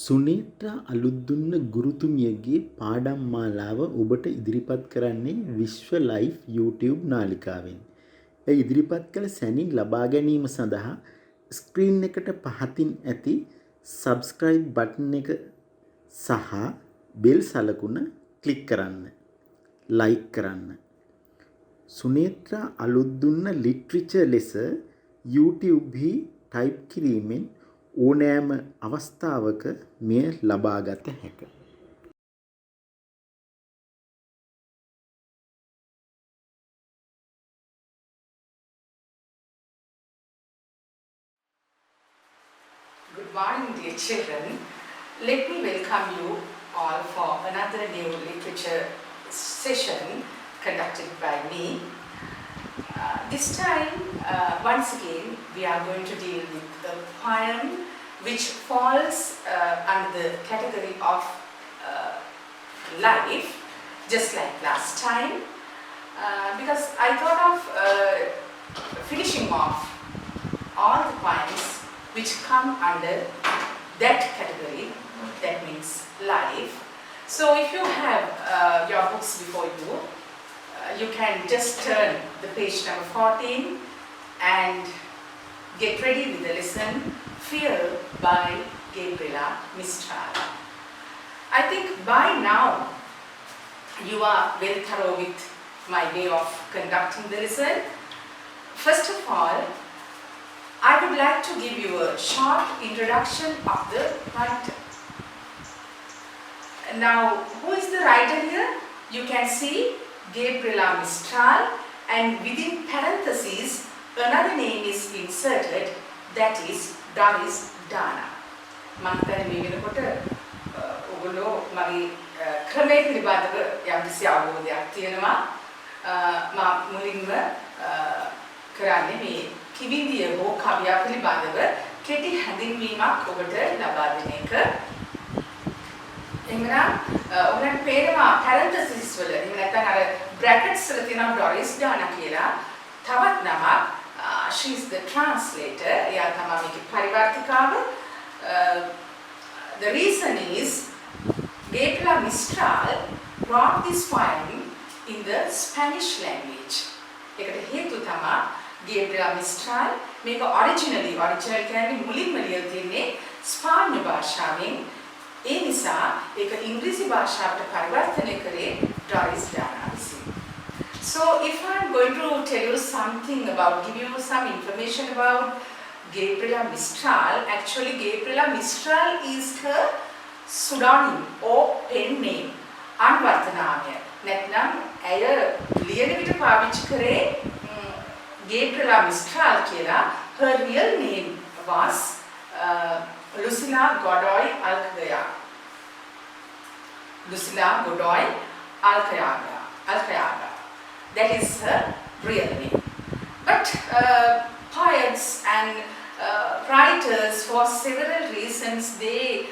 සුනේත්‍රා අලුත්දුන්න ගුරුතුමියගේ පාඩම් මාලාව ඔබට ඉදිරිපත් කරන්නේ විශ්ව ලයිෆ් YouTube නාලිකාවෙන්. එය ඉදිරිපත් කළ සැනින් ලබා ගැනීම සඳහා ස්ක්‍රීන් එකට පහතින් ඇති සබ්ස්ක්‍රයිබ් බටන් එක සහ බෙල් සලකුණ ක්ලික් කරන්න. ලයික් කරන්න. සුනේත්‍රා අලුත්දුන්න ලිට්‍රචර් ලෙස YouTubeහි ටයිප් කිරීමෙන් ඕනෑම අවස්ථාවක මෙය ලබාගත හැක. Good morning, dear children. Let me welcome you all for another new literature session conducted by me. This time, once again, we are going to deal with a poem which falls under the category of life, just like last time, because I thought of finishing off all the poems which come under that category, that means life. So if you have your books before you, you can just turn the page number 14 and get ready with the lesson Fear by Gabriela Mistral. I think by now you are very thorough with my way of conducting the lesson. First of all, I would like to give you a short introduction of the writer. Now, who is the writer here? You can see Gabriela Mistral, and within parentheses another name is inserted, that is Doris Dana. මන්තර මේ වෙනකොට ඔයගොල්ලෝ මගේ ක්‍රමයේ පිළිබඳව යම්කිසි අවබෝධයක් තියෙනවා. මම මුලින්ම කරන්නේ මේ කිවිඳිය හෝ කවියා පිළිබඳව කෙටි හැඳින්වීමක් ඔබට ලබා දෙන එක. එහෙනම් ඔයගොල්ලන්ට පේනවා parentheses වල එහෙම නැත්නම් අර brackets වල තියෙනවා Doris Dana කියලා තවත් නමක්. She is the translator. එයා තමයි මේකේ පරිවර්තකාව. The reason is Gabriela Mistral wrote this poem in the Spanish language. ඒකට හේතුව තමයි Gabriela Mistral මේක original කියන්නේ මුලින්ම ලියලා තියෙන්නේ ස්පාඤ්ඤ භාෂාවෙන්. ඒ නිසා ඒක ඉංග්‍රීසි භාෂාවට පරිවර්තනය කරේ Doris Dana විසින්. So if I'm going to tell you something about, give you some information about Gabriela Mistral, actually Gabriela Mistral is her pseudonym or pen name. අන්වර්තනාමය. නැත්නම් ඇය ලියන විට පාවිච්චි කරේ Gabriela Mistral කියලා. Her real name was Lucila Godoy Alcayaga. Lucila Godoy Alcayaga. That is her real name. But poets and writers, for several reasons, they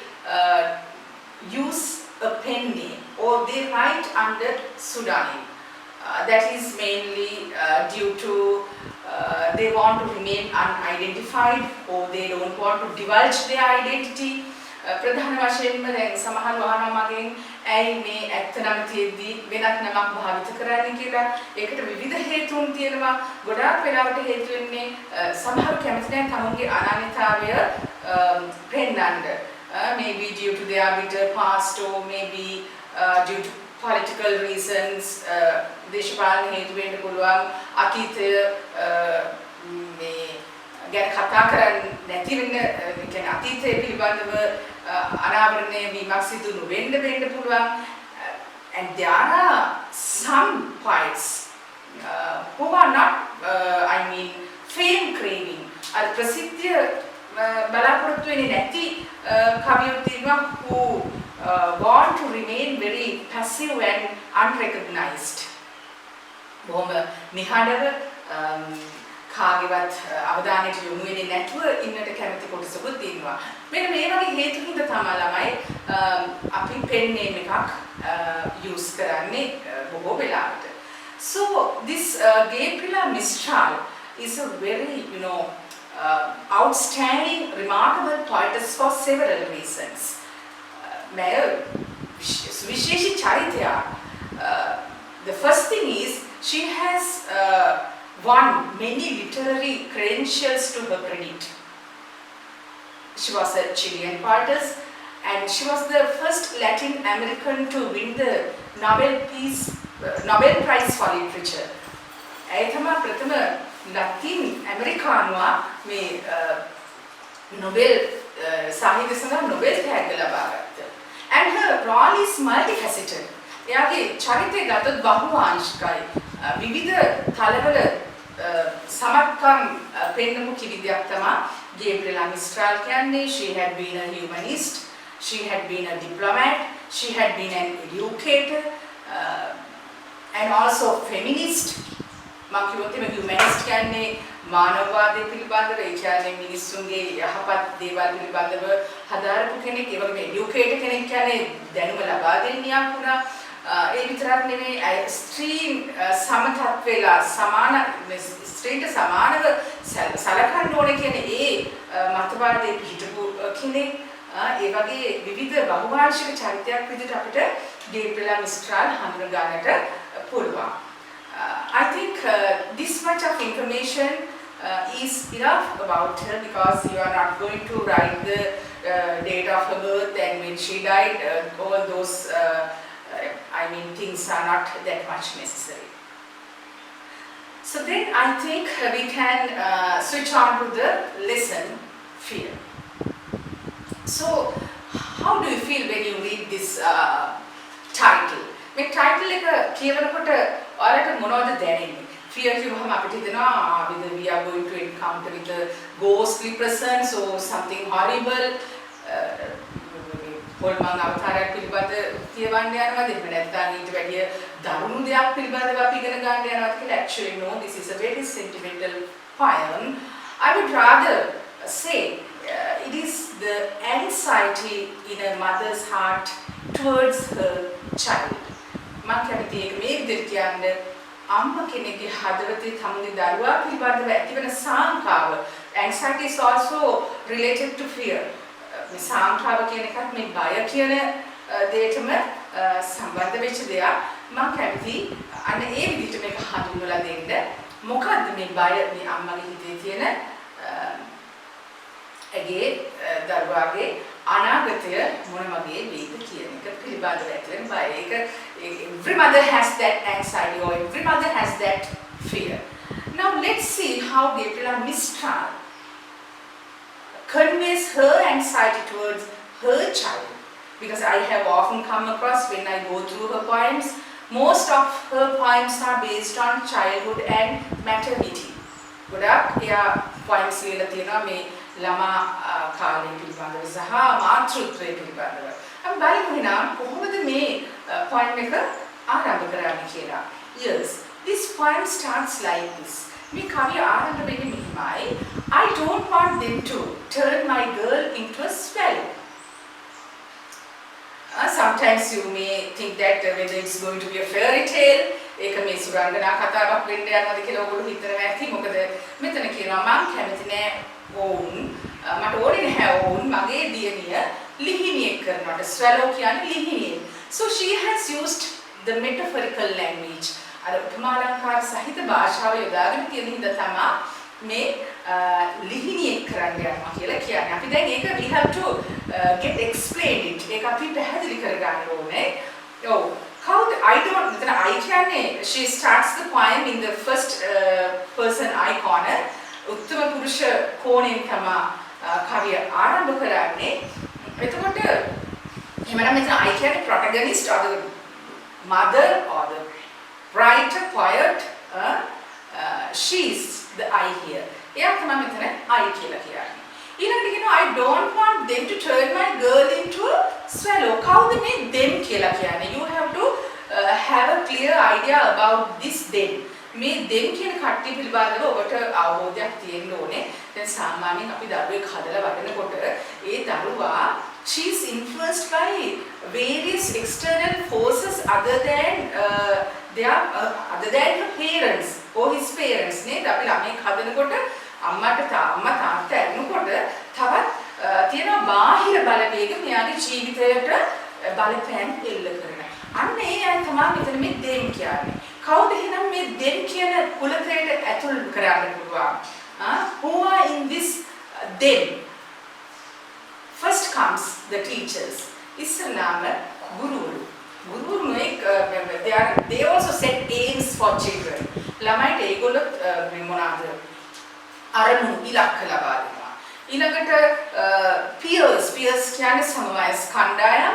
use a pen name or they write under pseudonym. That is mainly due to they want to remain unidentified or they don't want to divulge their identity. ප්‍රධාන වශයෙන්ම දැන් සමහර වහනවා මගෙන් ඇයි මේ ඇත්ත නම තියෙද්දි වෙනත් නමක් භාවිත කරන්නේ කියලා. ඒකට විවිධ හේතුන් තියෙනවා. ගොඩාක් වෙලාවට හේතු වෙන්නේ සමහර කැමති නැහැ තමුන්ගේ අනන්‍යතාවය පෙන්වන්න. Maybe due to their bitter past or maybe due to political reasons, දේශපාලන හේතු වෙන්න පුළුවන්. අතීතය මේ ගැන කතා කරන්නේ නැති වෙන කියන්නේ අතීතය පිළිබඳව අනාවරණය වීමක් සිදු නොවෙන්න පුළුවන්. And there are some poets who are not fame craving. අර ප්‍රසිද්ධිය බලාපොරොත්තු වෙන්නේ නැති කවියෝ තියෙනවා who want to remain very passive and unrecognized. බොහොම නිහඬව කාගේවත් අවධානයට යොමු වෙන්නේ නැතුව ඉන්නට කැමති කොටසකුත් තියෙනවා. මෙන්න මේ වගේ හේතුකින්ද තමයි ළමයි අපි pen name එකක් use කරන්නේ බොහෝ වෙලාවට. So this Gabriela Mistral is a very outstanding, remarkable poetess for several reasons. मैं सुविशेषी चारित्र्य. The first thing is she has won many literary credentials to her credit. She was a Chilean poetess and she was the first Latin American to win the Nobel Prize for Literature. ඇය තමයි ප්‍රථම Latin ඇමරිකානුවා මේ Nobel සාහිත්‍ය සඳහා Nobel තෑග්ග ලබා ගත්තා. And her role is multifaceted. එයාගේ චරිතය ගතොත් බහුවාංශිකයි. විවිධ තලවල සමත්කම් පෙන්නපු කිවිදයක් තමයි Gabriela Mistral කියන්නේ. She had been a humanist, she had been a diplomat, she had been an educator and also feminist. මම කිව්වොත් මේ humanist කියන්නේ මානවවාදය පිළිබඳව ඒ කියන්නේ මිනිස්සුන්ගේ යහපත් දේවල් පිළිබඳව හදාරපු කෙනෙක්. ඒ වගේම educator කෙනෙක් කියන්නේ දැනුම ලබා දෙන්නියක් වුණා. ඒ විතරක් නෙමෙයි ස්ත්‍රීන් සමතත්වෙලා සමාන ස්ත්‍රීන්ට සමානව සලකන්න ඕනේ කියන ඒ මතවාදයේ පිහිටපු කෙනෙක්. ඒ වගේ විවිධ බහුභාෂික චරිතයක් විදිහට අපිට Gabriela Mistral හඳුනා ගන්නට පුළුවන්. I think this much of information is enough about her because you are not going to write the date of her birth and when she died. All those things are not that much necessary. So then I think we can switch on to the lesson fear. So how do you feel when you read this title? මේ title එක කියවනකොට ඔයාලට මොනවද දැනෙන්නේ? Fear කිව්වහම අපිට හිතෙනවා whether we are going to encounter with a ghostly presence or something horrible. හොල්මන් අවතාරයක් පිළිබඳ කියවන්න යනවාද? එහෙම නැත්නම් ඊට වැඩිය දරුණු දෙයක් පිළිබඳව අපි ඉගෙන ගන්න යනවාද කියලා? Actually no, this is a very sentimental poem. I would rather say it is the anxiety in a mother's heart towards her child. මම කැමති ඒක මේ විදිහට කියන්නේ අම්මා කෙනෙක්ගේ හදවතේ තමුගේ දරුවා පිළිබඳව ඇතිවන සාංකාව. Anxiety is also related to fear. මේ සාංකාව කියන එකත් මේ බය කියන දෙයටම සම්බන්ධ වෙච්ච දෙයක්. මම කැමති අන්න ඒ විදිහට මේක හඳුන්වලා දෙන්න. මොකද්ද මේ බය මේ අම්මගේ හිතේ තියෙන ඇගේ දරුවාගේ අනාගතය මොන වගේ වෙයිද කියන එක පිළිබඳව ඇතිවෙන බය. ඒක every mother has that anxiety or every mother has that fear. Now let's see how Gabriela Mistral conveys her anxiety towards her child, because I have often come across when I go through her poems, most of her poems are based on childhood and maternity. ගොඩක් එයා poems ලියලා තියෙනවා මේ ළමා කාලය පිළිබඳව සහ මාතෘත්වය පිළිබඳව. අපි බලමු එහෙනම් කොහොමද මේ poem එක ආරම්භ කරන්නේ කියලා. Yes, this poem starts like this. මේ කවිය ආරම්භ වෙන්නේ මෙහිමයි. I don't want them to turn my girl into a swallow. Sometimes you may think that whether it's going to be a fairy tale, ඒක මේ සුරංගනා කතාවක් වෙන්න යනවාද කියලා ඔයගොල්ලෝ හිතනවා ඇති. මොකද මෙතන කියනවා මම කැමති නෑ ඕන් මට ඕනේ නැහැ ඕන් මගේ දියණිය ලිහිණියෙක් කරනවට. swallow කියන්නේ ලිහිණියෙක්. So she has used the metaphorical language. අර උපමාලංකාර සහිත භාෂාව යොදාගෙන තියෙන හින්දා තමයි මේ ලිහිණියෙක් කරන්න යනවා කියලා කියන්නේ. අපි දැන් ඒක we have to get explained it. ඒක අපි පැහැදිලි කරගන්න ඕනේ. ඔව්. How I don't මෙතන I කියන්නේ she starts the poem in the first person I corner. උත්තම පුරුෂ කෝණයෙන් තමයි කවිය ආරම්භ කරන්නේ. එතකොට එහෙමනම් මෙතන I කියන්නේ protagonist or the mother or the writer, poet, she's the I here. එයා තමයි මෙතන I කියලා කියන්නේ. ඊළඟට කියනවා I don't want them to turn my girl into a swallow. කවුද මේ them කියලා කියන්නේ? You have to have a clear idea about this them. මේ them කියන කට්ටිය පිළිබඳව ඔබට අවබෝධයක් තියෙන්න ඕනේ. දැන් සාමාන්‍යයෙන් අපි දරුවෙක් හදලා වඩනකොට ඒ දරුවා she is influenced by various external forces other than her parents or his parents. නේද? අපි ළමෙක් හදනකොට අම්මා තාත්තා එනකොට තවත් තියෙන බාහිර බලවේග මෙයාගේ ජීවිතයට බලපෑම් එල්ල කරන. අන්න ඒ අය තමයි මෙතන මේ දෙම් කියන්නේ. කවුද එහෙනම් මේ දෙම් කියන කුලත්‍රයට ඇතුල් කරන්න පුළුවන්? Who are in this them? First comes the teachers. ඉස්සලාම ගුරුවරු. ගුරුවරු they also set aims for children. ළමයිට ඒගොල්ලෝ මොනවාද? අරමුණු ඉලක්ක ලබා දෙනවා. ඊළඟට peers කියන්නේ සමවයස් කණ්ඩායම්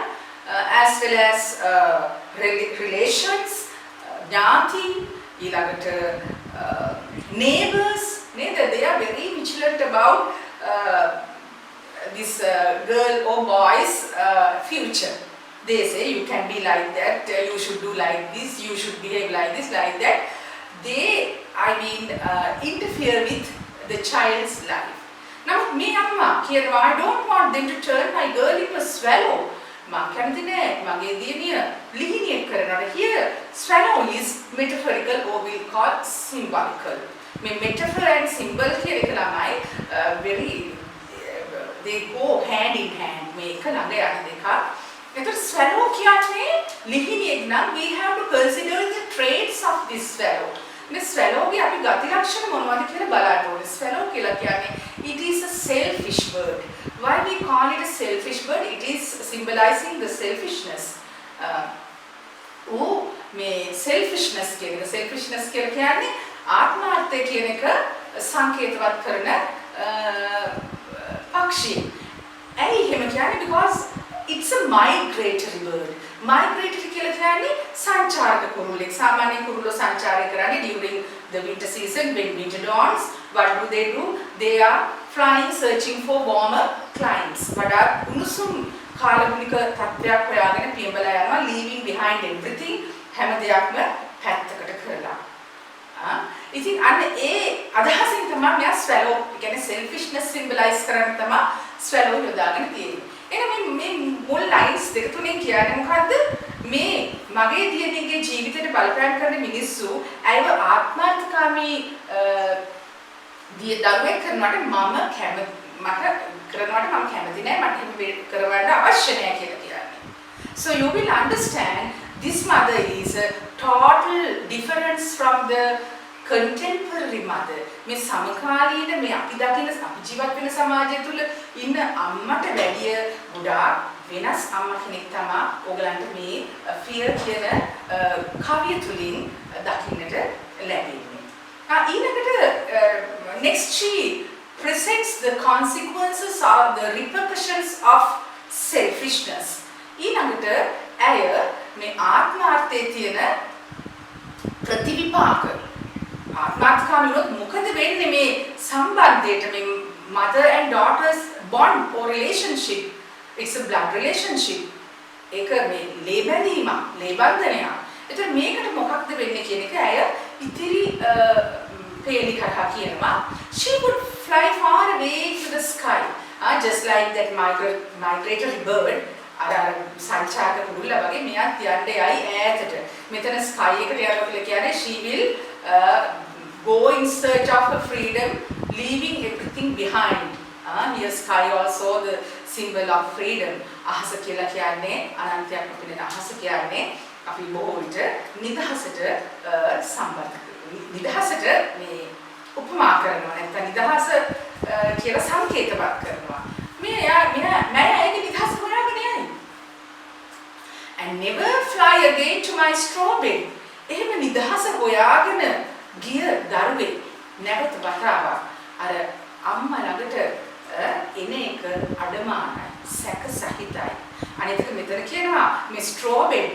as well as relations, ඥාති, ඊළඟට neighbors. They are very vigilant about this girl or boy's future. They say you can be like that, you should do like this, you should behave like this, like that. They, interfere with the child's life. Now, me amma kiyanwa, I don't want them to turn my girl into a swallow. Ma kemathi naha mage diyaniya lihiniyak karanawata. Here, swallow is metaphorical or we'll call symbolical. Me metaphor and symbol here එක ළමයි very they go hand in hand. මේක ළඟ යන දෙක. එතකොට swallow කියන්නේ ලිහිණියෙක් නම් we have to consider the traits of this swallow. මේ swallow ගේ අපි ගති ලක්ෂණ මොනවද කියලා බලන්න ඕනේ. swallow කියලා කියන්නේ it is a selfish bird. Why we call it a selfish bird? It is symbolizing the selfishness. මේ selfishness කියලා කියන්නේ ආත්මාර්ථය කියන එක සංකේතවත් කරන පක්ෂි. ඇයි එහෙම කියන්නේ? Because it's a migratory bird. Migratory කියලා කියන්නේ සංචාරක කුරුල්ලෙක්. සාමාන්‍ය කුරුල්ලෝ සංචාරය කරන්නේ during the winter season when winter dawns. What do? They are flying searching for warmer climes. වඩා උණුසුම් කාලගුණික තත්ත්වයක් හොයාගෙන පියඹලා යනවා, leaving behind everything. හැම දෙයක්ම පැත්තකට කරලා. ඉතින් අන්න ඒ අදහසින් තමයි මෙයා swallow කියන්නේ selfishness symbolize කරන්න තමයි swallow යොදාගෙන තියෙන්නේ. එහෙනම් මේ මුල් lines දෙක තුනෙන් කියන්නේ මොකද්ද? මේ මගේ දියණියගේ ජීවිතයට බලපෑම් කරන මිනිස්සු ඇයව ආත්මార్థකාමී දරුවෙක් කරනවට මම කැමති නෑ, මට එහෙම කරවන්න අවශ්‍ය නෑ කියලා කියන්නේ. So you will understand this mother is a total difference from the contemporary mother. මේ සමකාලීන මේ අපි දකින අපි ජීවත් වෙන සමාජය තුල ඉන්න අම්මට වැඩිය ගොඩාක් වෙනස් අම්මා කෙනෙක් තමයි ඕගලන්ට මේ fear කියන කවිය තුලින් දකින්නට ලැබෙන්නේ. ඊළඟට next she presents the consequences or the repercussions of selfishness. ඊළඟට ඇය මේ ආත්මාර්ථයේ තියෙන ප්‍රතිවිපාක ආත්මාර්ථකාමීනොත් මොකද වෙන්නේ මේ සම්බන්ධයට මේ mother and daughter's bond or relationship. It's a blood relationship. ඒක මේ ලේබන්ධනයක්. එතකොට මේකට මොකක්ද වෙන්නේ කියන එක ඇය ඉතිරි පේලි කතා කියනවා. She would fly far away to the sky. Just like that migratory bird. අර සංචාරක කුරුල්ලා වගේ මෙයාත් යන්නේ යයි ඈතට. මෙතන sky එකට යනවා කියලා කියන්නේ she will go in search of her freedom, leaving everything behind. Here sky also the symbol of freedom. අහස කියලා කියන්නේ අනන්තයක් පිටින් අහස කියන්නේ අපි බොහෝ විට නිදහසට සම්බන්ධ නිදහසට මේ උපමා කරනවා. නැත්නම් නිදහස කියලා සංකේතවත් කරනවා. මේ ඇයිගේ නිදහස හොයාගෙන යන්නේ? And never fly again to my straw bed. එහෙම නිදහස හොයාගෙන ගිය දරුවෙක් නැවත වතාවක් අර අම්මා ළඟට එන එක අඩමානයි, සැක සහිතයි. අනිත් එක මෙතන කියනවා මේ straw bed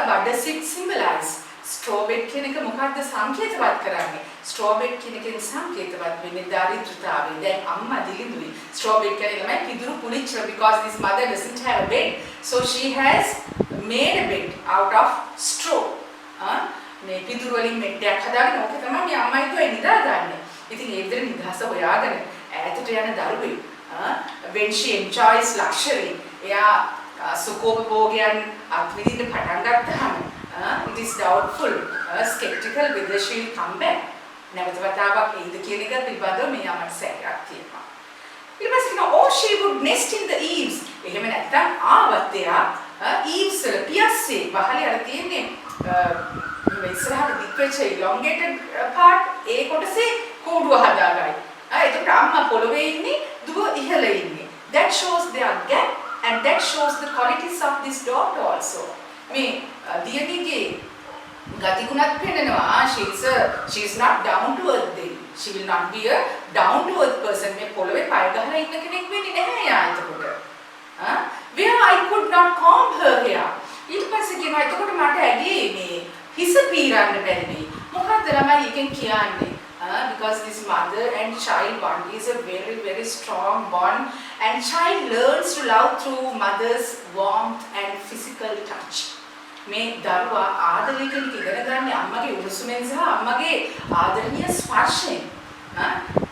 what does it symbolize? straw bed කියන එක මොකක්ද සංකේතවත් කරන්නේ? straw bed කියන එකෙන් සංකේතවත් වෙන්නේ දාරිද්‍රතාවය. දැන් අම්මා දිලිඳුයි. straw bed කියන්නේ ළමයි පිදුරු පුලිච්ච because this mother doesn't have a bed. So she has made a bed out of straw. මේ පිදුරු වලින් මෙට්ටයක් හදාගෙන ඕක තමයි මේ අම්මයි දුවයි නිදාගන්නේ. ඉතින් ඒ විදිහට නිදහස හොයාගෙන ඈතට යන දරුවෙක් when she enjoys luxury එයා සුඛෝපභෝගයන් අත්විඳින්න පටන් ගත්තාම it is doubtful, skeptical whether she will come back. නැවත වතාවක් එයිද කියන එක පිළිබඳව මේ අමට සැකයක් තියෙනවා. ඊට පස්සේ or she would nest in the eaves. එහෙම නැත්නම් ආවත් එයා eaves පියස්සේ වහලේ අර තියෙන්නේ මේ ඉස්සරහට දික් වෙච්ච elongated part ඒ කොටසේ කූඩුව හදාගයි. එතකොට අම්මා පොළවේ ඉන්නේ දුව ඉහළ ඉන්නේ. That shows their gap and that shows the qualities of this daughter also. මේ දියණියගේ ගතිගුණත් පෙන්නනවා. She is not down to earth then. She will not be a down to earth person. මේ පොළවේ පය ගහලා ඉන්න කෙනෙක් වෙන්නේ නැහැ යා එතකොට. Where I could not comb her hair. ඊට පස්සේ කියනවා එතකොට මට ඇගේ මේ හිස පීරන්න බැරි. මොකද්ද ළමයි එකෙන් කියන්නේ? Because this mother and child bond is a very very strong bond and child learns to love through mother's warmth and physical touch. මේ දරුවා ආදරයෙන් ඉගෙන ගන්න අම්මගේ උණුසුමෙන් සහ අම්මගේ ආදරණීය ස්පර්ශයෙන්.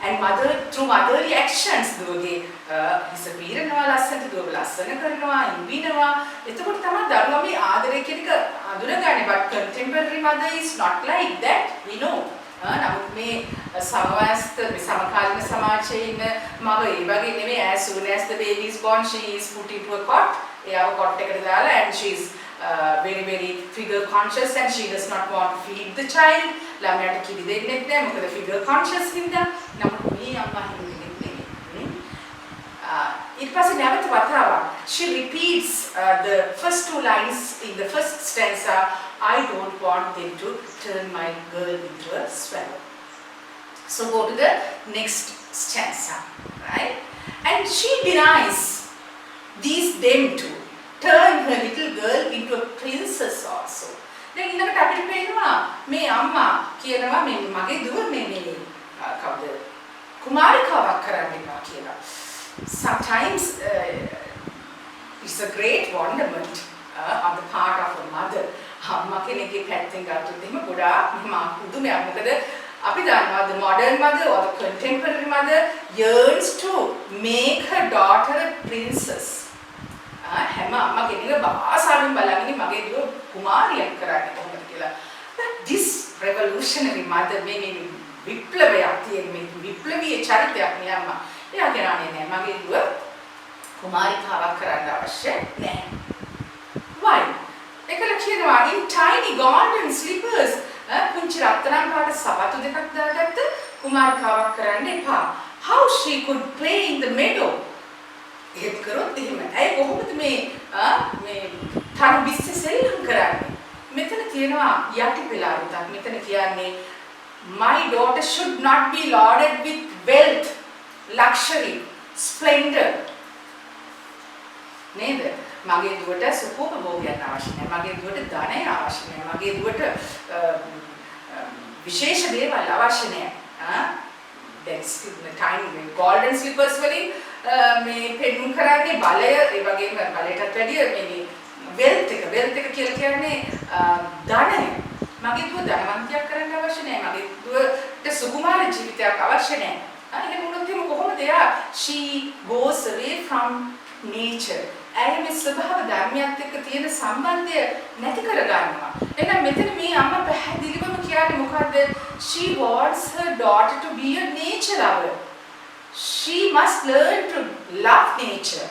And mother through motherly actions දුවගේ හිස පීරනවා ලස්සනට දුව ලස්සන කරනවා ඉඹිනවා. එතකොට තමයි දරුවා මේ ආදරය කියන එක අඳුනගන්නේ. But contemporary mother is not like that, we know. නමුත් මේ සමවයස්ක සමකාලීන සමාජයේ ඉන්න මව ඒ වගේ නෙමෙයි. As soon as the baby is born she is put into a cot. එයාව cot එකට දාලා and she is very very figure conscious and she does not want to feed the child. ළමයාට කිරි දෙන්නෙත් නැහැ මොකද figure conscious හින්දා. නමුත් මේ අම්මා හින්දා නෙමෙයි. ඊට පස්සේ නැවත වතාවක් she repeats the first two lines in the first stanza. I don't want them to turn my girl into a swallow. So go to the next stanza, right? And she denies these them to turn her little girl into a princess also. දැන් ඊළඟට අපිට පේනවා මේ අම්මා කියනවා මේ මගේ දුව මේ කවුද කුමාරිකාවක් කරන්න එපා කියලා. Sometimes it's a great wonderment on the part of a mother. අම්මා කෙනෙක්ගේ පැත්තෙන් ගත්තොත් එහෙම ගොඩාක් මහා පුදුමයක්. මොකද අපි දන්නවා the modern mother or the contemporary mother yearns to make her daughter a princess. හැම අම්මා කෙනෙක් ආසාවෙන් බලන්නේ මගේ දුව කුමාරියක් කරන්නේ කොහොමද කියලා. But this revolutionary mother මේ විප්ලවයක් තියෙන මේ විප්ලවීය චරිතයක් නේ අම්මා. එයා කරන්නේ නැහැ මගේ දුව කුමාරිකාවක් කරන්න අවශ්‍ය නැහැ. Why? එකල කියනවා in tiny golden slippers පුංචි රත්තරන් පාට සපත්තු දෙකක් දාගත්ත කුමාරිකාවක් කරන්න එපා. How she could play in the meadow. ඒත් කරොත් එහෙම. ඇයි කොහොමද මේ තනු බිස්සේ සෙල්ලම් කරන්නේ? මෙතන තියෙනවා යටි පෙළාරුතක්. මෙතන කියන්නේ my daughter should not be lauded with wealth, luxury, splendor. නේද? මගේ දුවට සුඛෝපභෝගයක් අවශ්‍ය නැහැ. මගේ දුවට ධනය අවශ්‍ය නැහැ. මගේ දුවට විශේෂ දේවල් අවශ්‍ය නැහැ. That's the time golden slippers වලින් මේ පෙන්වුම් කරන්නේ බලය ඒ වගේම බලයටත් වැඩිය මේ wealth එක කියලා කියන්නේ ධනය. මගේ දුව ධනවන්තයක් කරන්න අවශ්‍ය නැහැ. මගේ දුවට සුකුමාර ජීවිතයක් අවශ්‍ය නැහැ. එහෙනම් මොනවද කොහොමද එයා she goes away from nature. ඇය මේ ස්වභාව ධර්මයත් එක්ක තියෙන සම්බන්ධය නැති කර ගන්නවා. එහෙනම් මෙතන මේ අම්මා පැහැදිලිවම කියන්නේ මොකද්ද? She wants her daughter to be a nature lover. She must learn to love nature.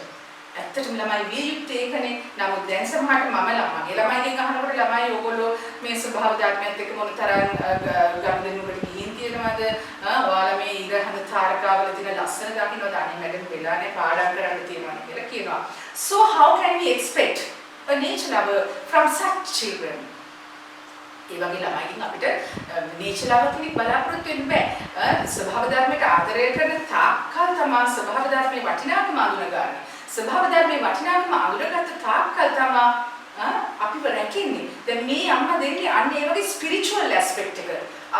ඇත්තටම ළමයි විය යුත්තේ ඒකනේ. නමුත් දැන් සමහරට මම ළමයිගේ ළමයිගෙන් අහනකොට ළමයි ඕගොල්ලෝ මේ ස්වභාව ධර්මයත් එක්ක මොනතරම් ගනුදෙනුවකට ගිහින් තියෙනවද? ඔයාලා මේ ඉරහඳ තාරකාවල තියෙන ලස්සන දකින්නවද? අනේ මැඩම් වෙලානේ පාඩම් කරන්න තියෙනවා කියලා කියනවා. So how can we expect a nature lover from such children? ඒ වගේ ළමයිගෙන් අපිට nature lover කෙනෙක් බලාපොරොත්තු වෙන්න බෑ. ස්වභාව ධර්මයට ආදරය කරන තාක්කල් තමයි ස්වභාව ධර්මයේ වටිනාකම අඳුනගන්නේ. ස්වභාව ධර්මයේ වටිනාකම අඳුරගත්ත තාක්කල් තමයි අපිව රැකෙන්නේ. දැන් මේ අම්මා දෙන්නේ අන්න ඒ වගේ spiritual aspect එක.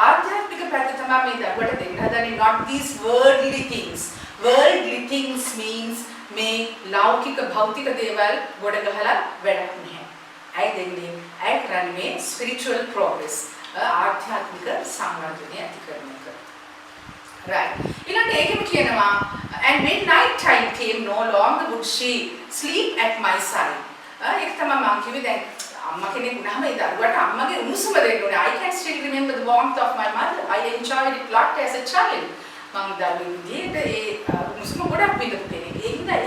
ආධ්‍යාත්මික පැත්ත තමයි මේ දරුවට දෙන්න හදන්නේ. Not these worldly things. Worldly things means මේ ලෞකික භෞතික දේවල් ගොඩ ගහලා වැඩක් නැහැ. ඇයි දෙන්නේ? ඇයි කරන්නේ මේ spiritual progress. ආධ්‍යාත්මික සංවර්ධනය ඇති කරන එක. Right. ඊළඟට ඒකම කියනවා and when night time came no longer would she sleep at my side. ඒක තමයි මම කිව්වේ දැන් අම්මා කෙනෙක් වුණාම ඒ දරුවට අම්මගේ උණුසුම දෙන්න ඕනේ. I can still remember the warmth of my mother. I enjoyed it a lot as a child. මම දරුවෙකුගේ ඒ උණුසුම ගොඩක් විඳපු කෙනෙක්.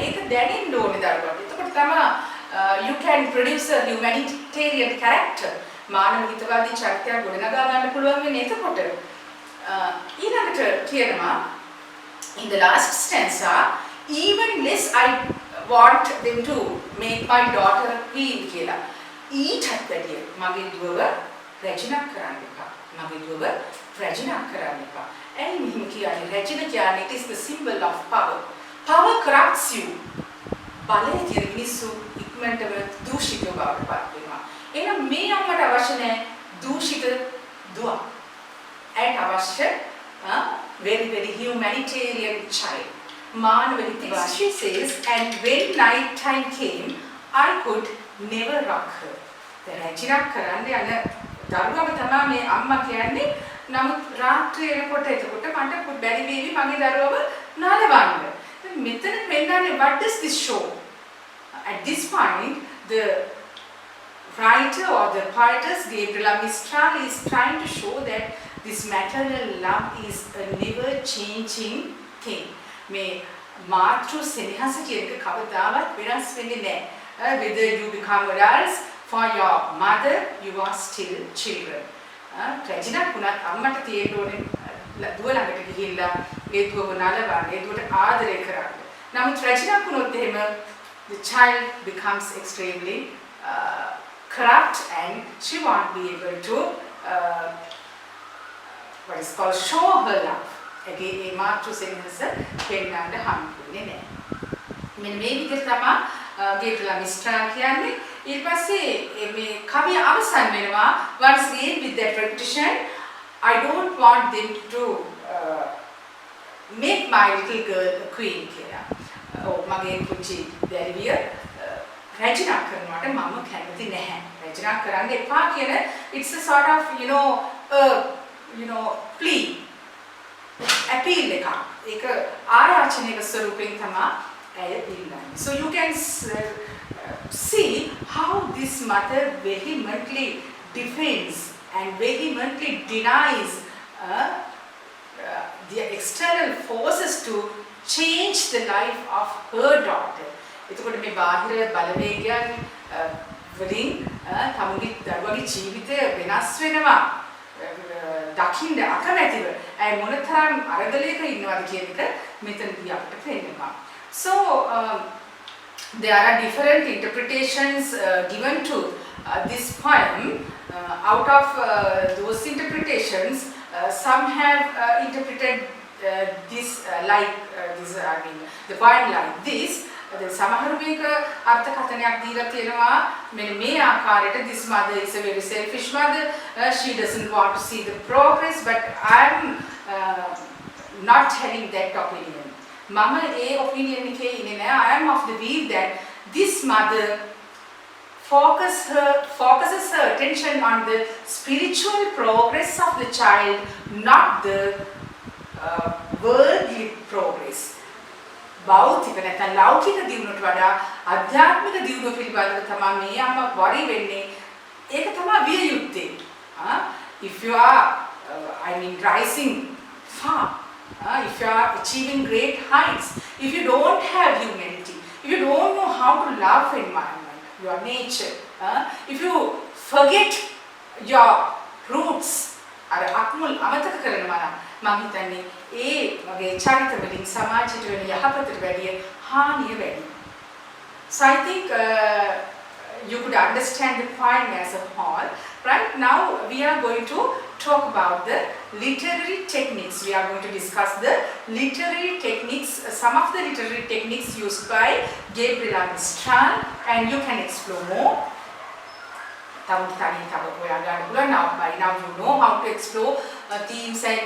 ඒක දැනෙන්න ඕනේ දරුවට. එතකොට තමයි you can can produce a humanitarian character. මානව හිතවාදී චරිතයක් ගොඩනගා ගන්න පුළුවන් වෙන්නේ එතකොට. ඊළඟට කියනවා in the last stanza, even less I want them to make my daughter a queen කියලා. ඊටත් වැඩිය මගේ දුවව රැජිනා කරන්න එපා. මගේ දුවව රැජිනා කරන්න එපා. ඇයි මෙහෙම කියන්නේ? රැජිනා කියන්නේ it is the symbol of power. Power corrupts you. බලය කියන මිනිස්සු ඉක්මනටම දූෂිතව බවට පත් වෙනවා. එහෙනම් මේ අම්මට අවශ්‍ය නැහැ දූෂිත දුවක්. ඇයට අවශ්‍ය very very humanitarian child. මානව හිතවාදී. She says, and when night time came, I could never rock her. දැන් රැජිනා කරන්න යන දරුවම තමයි මේ අම්මා කියන්නේ. නමුත් රාත්‍රිය එනකොට එතකොට මට බැරි වේවි මගේ දරුවව නාලවන්න. දැන් මෙතන පෙන්නන්නේ what does this show? At this point, the writer or the poetess Gabriela Mistral is trying to show that this maternal love is a never changing thing. මේ මාතෘ සෙනෙහස කියන එක කවදාවත් වෙනස් වෙන්නේ නැහැ. Whether you become adults, for your mother, you are still children. රැජිනා කුණත් අම්මට තියෙන්න ඕනේ දුව ළඟට ගිහිල්ලා ඒ දුවව නලවන්න, ඒ දුවට ආදරය කරන්න. නමුත් රැජිනා කුණොත් එහෙම the child becomes extremely corrupt and she won't be able to what is called show her love. Again, ඒ මාතෘ සෙනෙහස පෙන්වන්න හම්බුනේ නැහැ. මෙන්න මේ විදිහට තමයි Gabriela Mistral කියන්නේ. ඊට පස්සේ මේ කවිය අවසන් වෙනවා once again with that repetition, I don't want them to make my little girl a queen කියලා. මගේ පුංචි දැරිවිය රැජිනා කරනවට මම කැමති නැහැ. රැජිනා කරන්න එපා කියන it's a sort of plea, appeal එකක්. ඒක ආයාචනයක ස්වරූපයෙන් තමයි ඇය ඉල්ලන්නේ. So you can see how this mother vehemently defends and vehemently denies the external forces to change the life of her daughter. එතකොට මේ බාහිර බලවේගයන් වලින් තමුගේ දරුවගේ ජීවිතය වෙනස් වෙනවා. දකින්න අකමැතිව ඇය මොනතරම් අරගලයක ඉන්නවද කියන එක මෙතනදී අපිට පේනවා. So there are different interpretations given to this poem. Out of those interpretations, some have interpreted this like this. I mean, the poem like this. සමහර මේක අර්ථකථනයක් දීලා තියෙනවා මෙන්න මේ ආකාරයට this mother is a very selfish mother. She doesn't want to see the progress, but I'm not having that opinion. මම ඒ opinion එකේ ඉන්නේ නැහැ. I am of the view that this mother focuses her attention on the spiritual progress of the child, not the worldly progress. භෞතික නැත්නම් ලෞකික දියුණුවට වඩා අධ්‍යාත්මික දියුණුව පිළිබඳව තමයි මේ අම්මා worry වෙන්නේ. ඒක තමයි විය යුත්තේ. If you are rising far, if you are achieving great heights, if you don't have humanity, if you don't know how to love environment, your nature, if you forget your roots, අර අක්මුල් අමතක කරනවා නම් මම හිතන්නේ ඒ වගේ චරිත වලින් සමාජයට වෙන යහපතට වැඩිය හානිය වැඩි. So I think you could understand the poem as a whole. Right now we are going to talk about the literary techniques. We are going to discuss the literary techniques, some of the literary techniques used by Gabriela Mistral, and you can explore more. Now by now you know how to explore themes and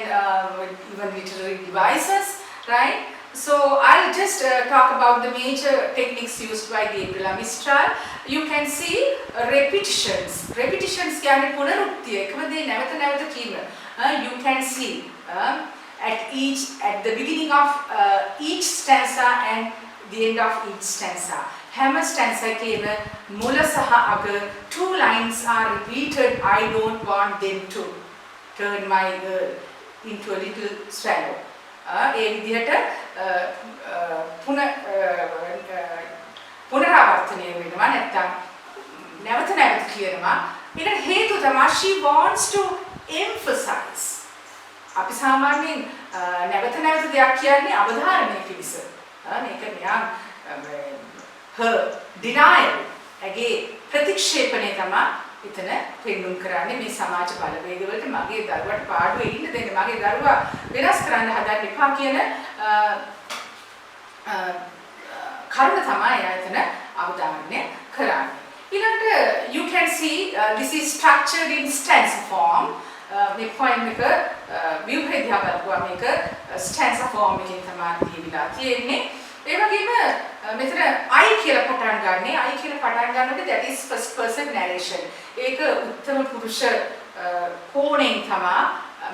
even literary devices, right? So I'll just talk about the major techniques used by Gabriela Mistral. You can see repetitions. Repetitions කියන්නේ පුනරුක්තිය. එකම දේ නැවත නැවත කීම. You can see at the beginning of each stanza and the end of each stanza. හැම stanza එකේම මුල සහ අග two lines are repeated. I don't want them to turn my girl into a little swallow. ඒ විදිහට පුනරාවර්තනය වෙනවා නැත්නම් කියනවා. ඒකට හේතුව තමයි she wants to emphasize. අපි සාමාන්‍යයෙන් නැවත නැවත දෙයක් කියන්නේ අවධාරණය පිණිස. මේක නිකන් her denial ඇගේ ප්‍රතික්ෂේපණය තමයි එතන පෙන්නුම් කරන්නේ මේ සමාජ බලවේග වලට මගේ දරුවට පාඩුවේ ඉන්න දෙන්න මගේ දරුවා වෙනස් කරන්න හදන්න එපා කියන කරුණ තමයි එතන අවධාරණය කරන්නේ. ඊළඟට you can see this is structured in stanza form. මේ poem එක ව්‍යුහය බලපුවා මේක stanza form එකකින් තමයි දීවිලා තියෙන්නේ. ඒ වගේම මෙතන I කියලා පටන් ගන්නෙ I කියලා පටන් ගන්නකොට that is first person narration. ඒක උත්තම පුරුෂ කෝණයෙන් තමයි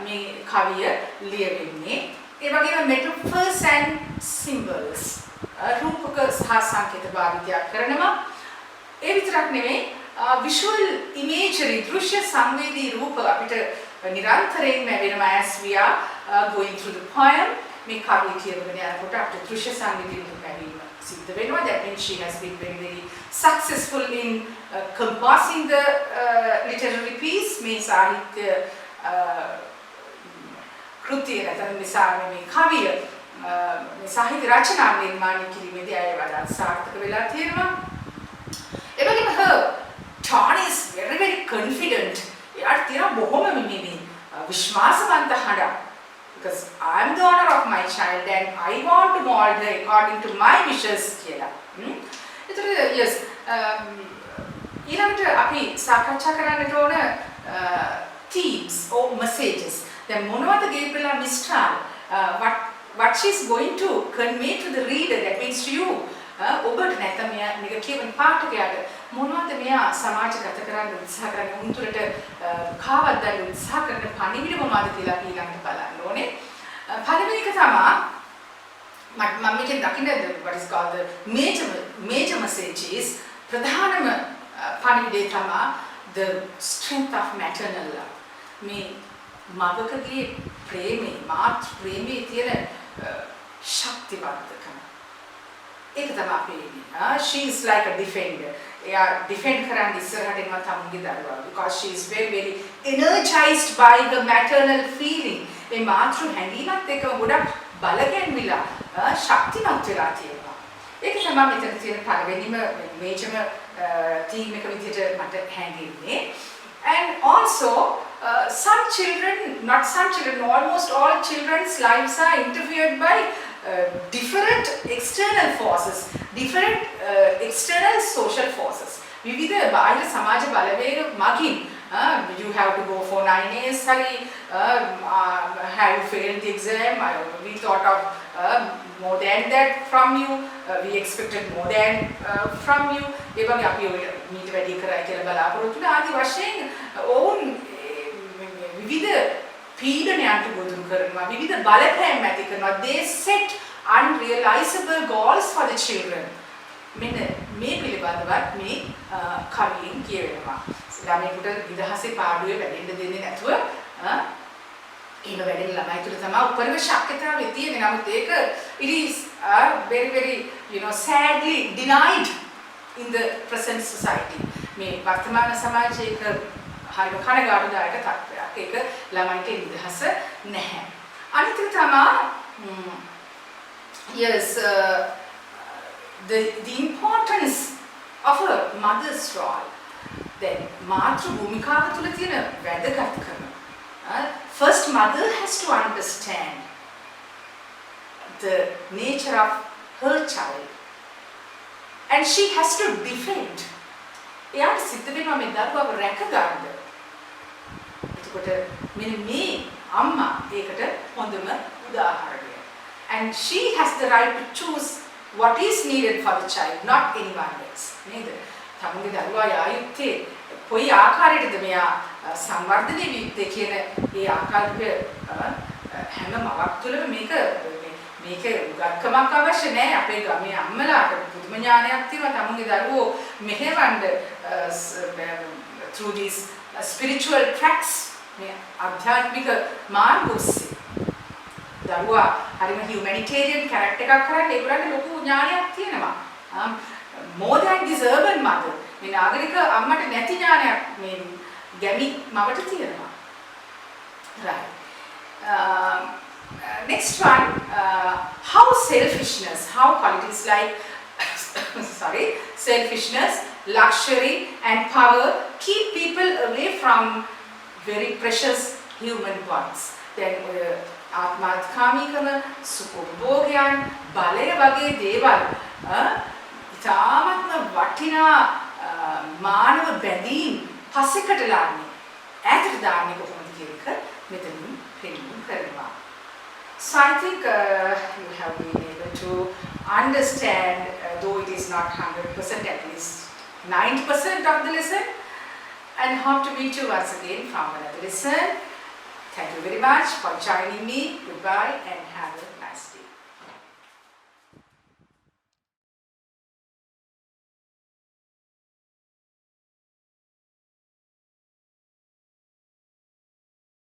මේ කවිය ලියවෙන්නේ. ඒ වගේම metaphors and symbols රූපක සහ සංකේත භාවිතයක් කරනවා. ඒ විතරක් නෙමෙයි visual imagery දෘශ්‍ය සංවේදී රූප අපිට නිරන්තරයෙන් ලැබෙනවා as we are going through the poem. මේ කවිය කියවගෙන යනකොට අපිට දෘශ්‍ය සංවේදී රූප ලැබීම සිද්ධ වෙනවා. That means she has been very successful in composing the literary piece. මේ සාහිත්‍ය කෘතිය නැත්නම් මේ කවිය මේ සාහිත්‍ය රචනා නිර්මාණය කිරීමේදී අය වඩාත් සාර්ථක වෙලා තියෙනවා. ඒ වගේම her tone is very confident. එයාට තියෙන බොහොම මේ විශ්වාසවන්ත හඬක්. Because I am the owner of my child and I want to mold her according to my wishes කියලා. ඒතර yes ඊළඟට අපි සාකච්ඡා කරන්නට ඕන themes or messages. දැන් මොනවද ගේපලා මිස්ට්‍රාල් what she is going to convey to the reader, that means to you. ඔබට නැත්නම් මේක කියවන පාඨකයාට මොනවද මෙයා සමාජගත කරන්න උත්සාහ කරන්නේ උන්තුරට කාවත් දැන් උත්සාහ කරන පණිවිඩ මොනවද කියලා අපි ඊළඟට බලන්න ඕනේ. පළවෙනි එක තමයි මම මේකෙන් දකින්න what is called the major messages ප්‍රධානම පණිවිඩය තමයි the strength of maternal love. මේ මවකගේ ප්‍රේමේ මාතෘ ප්‍රේමේ තියෙන ශක්තිවන්තකම. ඒක තමයි අපේ she is like a defender. එයා defend කරන්න ඉස්සරහට එනවා තමුන්ගේ දරුවා because she is very energized by the maternal feeling. මේ මාතෘ හැඟීමත් එක්ක ගොඩක් බලගැන්විලා ශක්තිමත් වෙලා තියෙනවා. ඒක තමයි මෙතන තියෙන පළවෙනිම මේජර් theme එක විදිහට මට හැඟෙන්නේ. And also almost all children's lives are interfered by different external forces, different external social forces. විවිධ බාහිර සමාජ බලවේග මගින් you have to go for 9 years hari have you failed the exam, we thought of more than that from you, we expected more than from you. ඒ වගේ අපි මීට වැඩි කරයි කියලා බලාපොරොත්තු වෙන ආදි වශයෙන් ඔවුන් විවිධ පීඩනයන්ට ගොදුරු කරනවා විවිධ බලපෑම් ඇති කරනවා. They set unrealizable goals for the children. මෙන්න මේ පිළිබඳවත් මේ කවියෙන් කියවෙනවා. ළමයින්ට විදහාසේ පාඩුවේ වැඩෙන්න දෙන්නේ නැතුව ඒක වැඩෙන ළමයි තුළ තමයි උපරිම ශක්තියතාවය තියෙන්නේ. නමුත් ඒක it is very sadly denied in the present society. මේ වර්තමාන සමාජයේ ඒක හරිම කනගාටුදායක තත්ත්වයක්. ඒක ළමයින්ට නිදහස නැහැ. අනිත් එක තමයි yes the importance of a mother's role. Then මාතෘ භූමිකාව තුළ තියෙන වැදගත්කම. First, mother has to understand the nature of her child and she has to defend. එයාට සිද්ධ වෙනවා මේ දරුවව රැක ගන්න. එතකොට මෙන්න මේ අම්මා ඒකට හොඳම උදාහරණය. And she has the right to choose what is needed for the child, not anyone else. නේද? තමුන්ගේ දරුවා යායුත්තේ කොයි ආකාරයකටද මෙයා සංවර්ධනය විත්තේ කියන ඒ ආකල්පය හැම මවක් තුළම මේක උගත්කමක් අවශ්‍ය නැහැ. අපේ ගමේ අම්මලාට පුදුම ඥානයක් තියෙනවා තමුන්ගේ දරුවෝ මෙහෙවන්න through these spiritual tracks මේ ආධ්‍යාත්මික මාර්ග ඔස්සේ. දරුවා හරිම humanitarian character එකක් කරන්නේ ඒගොල්ලන්ට ලොකු ඥානයක් තියෙනවා. more than this urban mother. මේ නාගරික අම්මට නැති ඥානයක් මේ ගැමි මවට තියෙනවා. Right. Next one, how selfishness, how qualities like selfishness, luxury and power keep people away from very precious human bonds. Then ආත්මාර්ථකාමීකම, සුඛෝපභෝගයන්, බලය වගේ දේවල් ඉතාමත්ම වටිනා මානව බැඳීම් පසෙකට ලාන්නේ ඈතට දාන්නේ කොහොමද කියන එක මෙතනින් පෙන්වන්න කරනවා. So I think you have been able to understand, though it is not 100%, at least 90% of the lesson, and hope to meet you once again from another lesson. Thank you very much for joining me. Goodbye and have a